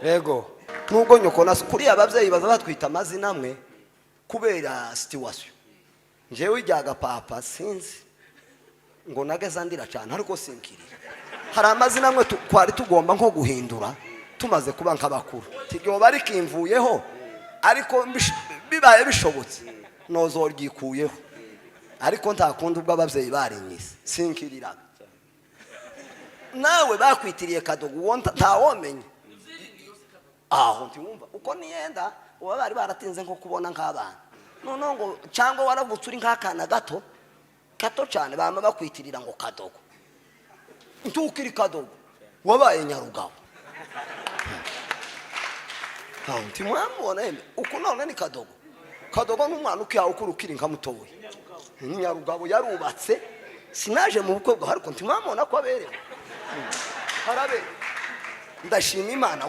Yego nubwo nyoko naso kuri abavyeyi baza batwita amazina amwe kubera situation njewe ijyaga papa sinzi ngo nageza ndira cyane ariko sinkirira hari amazina amwe twari tugomba nko guhindura tumaze kuba nk'abakuru tiryo bari kimvuyeho ariko bibaye bishobotse nozoryikuyeho ariko ntakunda ubwo abavyeyi barinyise sinkirira nawe bakwitiriye Kadogo uwo ntawomenye aho ntiwumva uko niyenda uba bari baratinze nko kubona nk'abana none ngo cyangwa waravutse uri nk'akana gato cyane bama bakwitirira ngo Kadogo ntukiri Kadogo wabaye Nyarugabo aho ntimwamubona yeme uko none ni Kadogo n'umwana ukiyaho kurukiri nka mutowe Nyarugabo yarubatse sinaje mu bukwe bwa ariko ntimwamubona ko aberewe harabe ndashima Imana